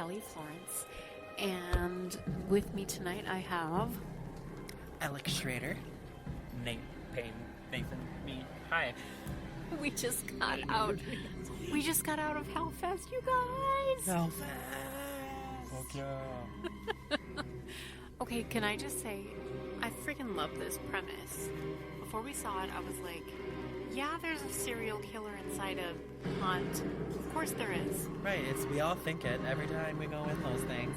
Kelly Florence, and with me tonight I have Alex Schrader. Nate Payne, Nathan, me. Hi. we just got out of Hellfest, you guys. Fuck yeah. Okay, can I just say, I freaking love this premise. Before we saw it, I was like, yeah, there's a serial killer inside a haunt. Of course there is. Right, we all think it every time we go in those things.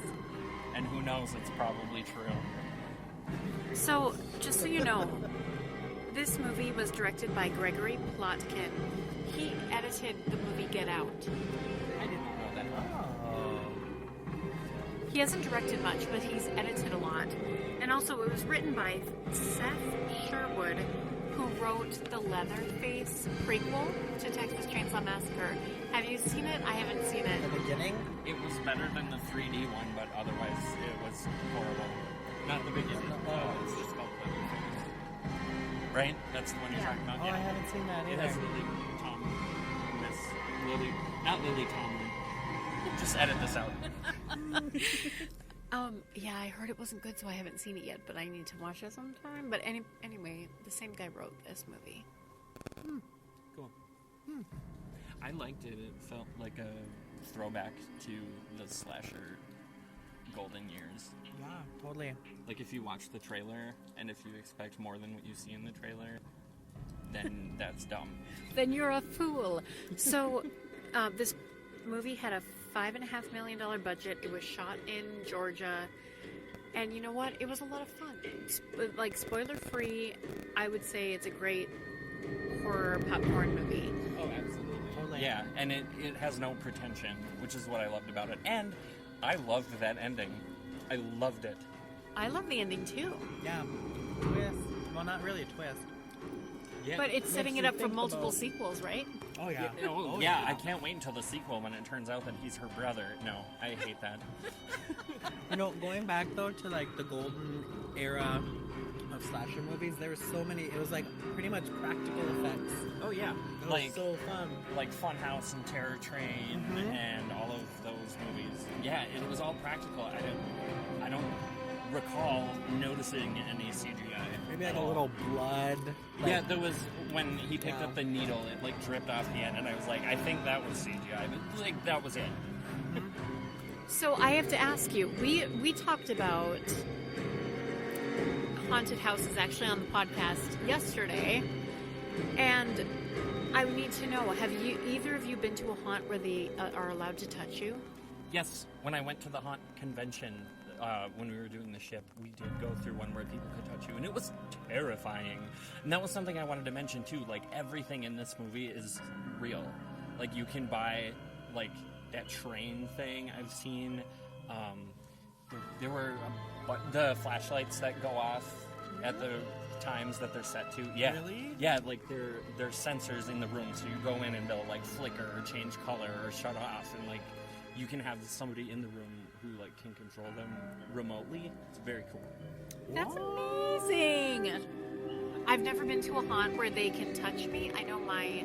And who knows, it's probably true. So, just so you know, this movie was directed by Gregory Plotkin. He edited the movie Get Out. I didn't know that. Oh. He hasn't directed much, but he's edited a lot. And also, it was written by Seth Sherwood, who wrote the Leatherface prequel to Texas Chainsaw Massacre. Have you seen it? I haven't seen it. The beginning? It was better than the 3D one, but otherwise it was horrible. Not the beginning. It's just called Leatherface. Right? That's the one you're talking about? Oh, I haven't seen that It either. has not Lily Tomlin. Just edit this out. Yeah, I heard it wasn't good, so I haven't seen it yet, but I need to watch it sometime. But anyway, the same guy wrote this movie. Cool. I liked it. It felt like a throwback to the slasher golden years. Yeah, totally. Like if you watch the trailer and if you expect more than what you see in the trailer, then that's dumb. Then you're a fool. So, this movie had a $5.5 million budget. It was shot in Georgia. And you know what? It was a lot of fun. Like, spoiler-free, I would say it's a great horror popcorn movie. Oh, absolutely. Totally. Yeah, and it has no pretension, which is what I loved about it. And I loved that ending. I loved it. I love the ending, too. Yeah. Twist. Well, not really a twist. Yeah. But it's setting Makes it you up for think multiple about- sequels, right? Oh, yeah. Yeah, I can't wait until the sequel when it turns out that he's her brother. No, I hate that. You know, going back, though, to, like, the golden era of slasher movies, there were so many, it was, like, pretty much practical effects. Oh, yeah. It was Like, so fun. like Funhouse and Terror Train and all of those movies. Yeah, it was all practical. I don't recall noticing any CGI. Maybe, like, at a all. little blood. Like, Yeah, there was when he picked Yeah. up the needle, it like dripped off the end, and I was like, I think that was CGI, but like that was it. So I have to ask you, we talked about haunted houses actually on the podcast yesterday, and I need to know, have either of you been to a haunt where they are allowed to touch you? Yes, when I went to the haunt convention when we were doing the ship, we did go through one where people could touch you, and it was terrifying. And that was something I wanted to mention too. Like everything in this movie is real. Like you can buy like that train thing I've seen. There were the flashlights that go off at the times that they're set to. Yeah, Really? Yeah, like they're sensors in the room, so you go in and they'll like flicker or change color or shut off, and like you can have somebody in the room who like can control them remotely. It's very cool. That's amazing. I've never been to a haunt where they can touch me. I know my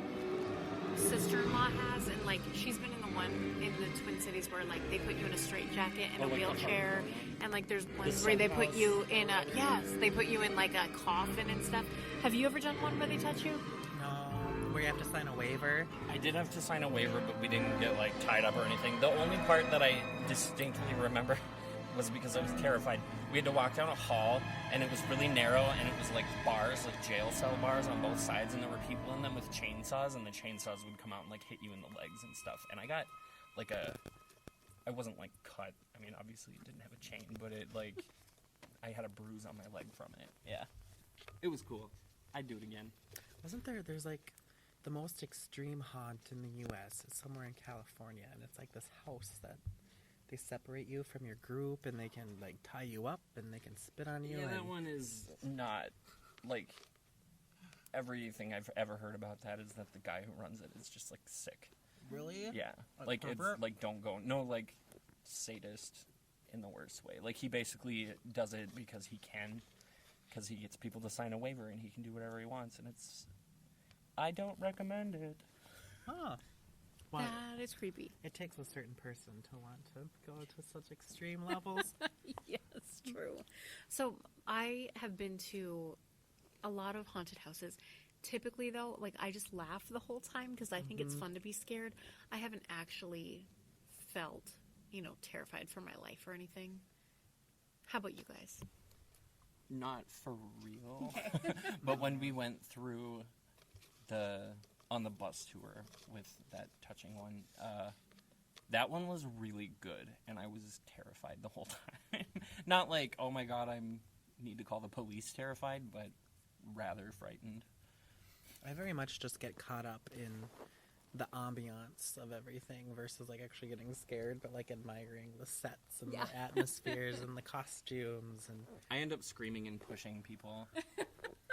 sister-in-law has, and like she's been in the one in the Twin Cities where like they put you in a straitjacket in Oh, a like the wheelchair, Harvey Norman? and like there's ones The where they put Sunhouse. you in a they put you in like a coffin and stuff. Have you ever done one where they touch you? No, where you have to sign a waiver. I did have to sign a waiver, but we didn't get like tied up or anything. The only part that I distinctly remember was because I was terrified. We had to walk down a hall, and it was really narrow, and it was like bars, like jail cell bars on both sides, and there were people in them with chainsaws, and the chainsaws would come out and like hit you in the legs and stuff. And I got like I wasn't like cut. I mean, obviously it didn't have a chain, but it like, I had a bruise on my leg from it. Yeah. It was cool. I'd do it again. Wasn't there's like the most extreme haunt in the U.S. It's somewhere in California, and it's like this house that they separate you from your group, and they can like tie you up, and they can spit on you. Yeah, that and one is not, like, everything I've ever heard about that is that the guy who runs it is just, like, sick. Really? Yeah. A Like, pervert? it's, like, don't go, no, like, sadist in the worst way. Like, he basically does it because he can, because he gets people to sign a waiver, and he can do whatever he wants, and it's, I don't recommend it. Huh. What? That is creepy. It takes a certain person to want to go to such extreme levels. Yes, true. So I have been to a lot of haunted houses. Typically, though, like I just laugh the whole time because I think it's fun to be scared. I haven't actually felt, terrified for my life or anything. How about you guys? Not for real. But when we went through on the bus tour with that touching one, that one was really good, and I was terrified the whole time. Not like, oh my god, I need to call the police terrified, but rather frightened. I very much just get caught up in the ambiance of everything versus like actually getting scared, but like admiring the sets and Yeah. the atmospheres and the costumes and I end up screaming and pushing people.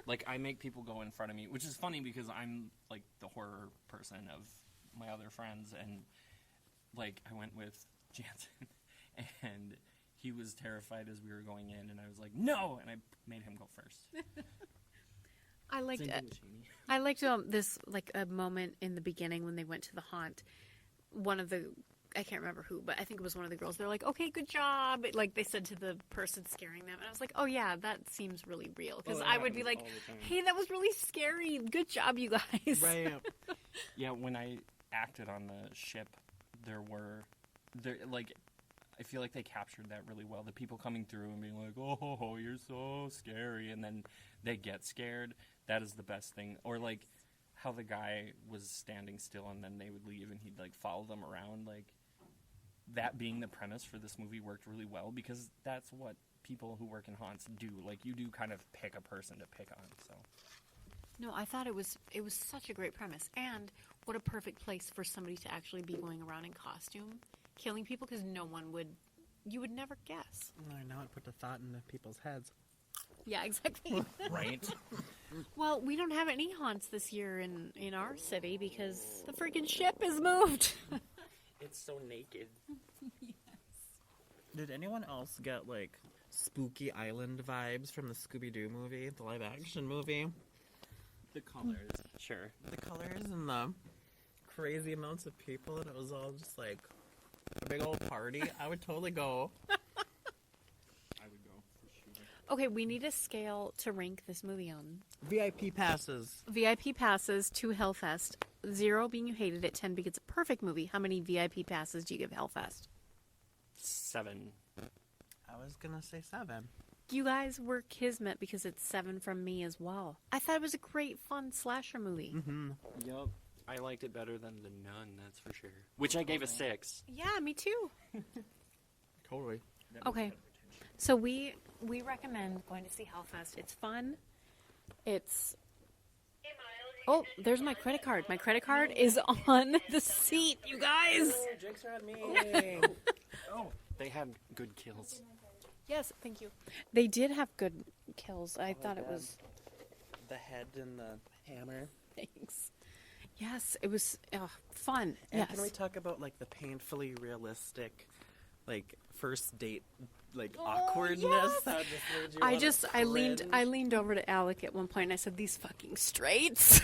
Like, I make people go in front of me, which is funny because I'm, like, the horror person of my other friends. And, like, I went with Jansen, and he was terrified as we were going in. And I was like, no! And I made him go first. I liked Same it. thing with Jamie. I liked this like a moment in the beginning when they went to the haunt. One of the I can't remember who, but I think it was one of the girls. They're like, "Okay, good job." Like they said to the person scaring them, and I was like, "Oh yeah, that seems really real." Because Oh, I that would be happens like, all the time. "Hey, that was really scary. Good job, you guys." right. Yeah, when I acted on the ship, like, I feel like they captured that really well. The people coming through and being like, "Oh, you're so scary," and then they get scared. That is the best thing. Or like how the guy was standing still and then they would leave and he'd like follow them around. Like that being the premise for this movie worked really well because that's what people who work in haunts do. Like you do kind of pick a person to pick on. So No, I thought it was such a great premise, and what a perfect place for somebody to actually be going around in costume, killing people because you would never guess. I know it put the thought into people's heads. Yeah, exactly. right. Well, we don't have any haunts this year in our city because the freaking ship is moved. It's so naked. Did anyone else get like Spooky Island vibes from the Scooby-Doo movie, the live-action movie? The colors, sure. The colors and the crazy amounts of people, and it was all just like a big old party. I would totally go. I would go for sure. Okay, we need a scale to rank this movie on. VIP passes. VIP passes to Hellfest. 0 being you hated it, 10 being it's a perfect movie. How many VIP passes do you give Hellfest? 7. I was gonna say 7. You guys were kismet because it's 7 from me as well. I thought it was a great, fun slasher movie. Mm-hmm. Yup. I liked it better than The Nun, that's for sure. Which I gave a 6. Yeah, me too. Totally. Okay. So we recommend going to see Hellfest. It's fun. It's... Oh, there's my credit card. My credit card is on the seat, you guys. Drinks are on me. Oh, they had good kills. Yes, thank you. They did have good kills. I thought it God. was... The head and the hammer. Thanks. Yes, it was fun. And Yes. can we talk about like the painfully realistic, like first date, like awkwardness? yes. How it just made you wanna I cringe? leaned over to Alec at one point and I said, "These fucking straights."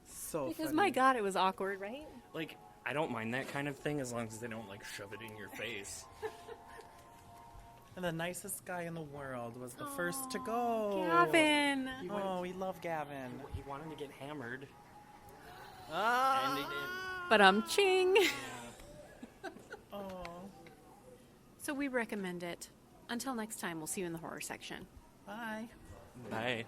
So Because funny. my God, it was awkward, right? Like, I don't mind that kind of thing as long as they don't, like, shove it in your face. And the nicest guy in the world was the first to go. Gavin. Oh, we love Gavin. He wanted to get hammered, Ah. and he did. But ching. Oh. So we recommend it. Until next time, we'll see you in the horror section. Bye. Bye.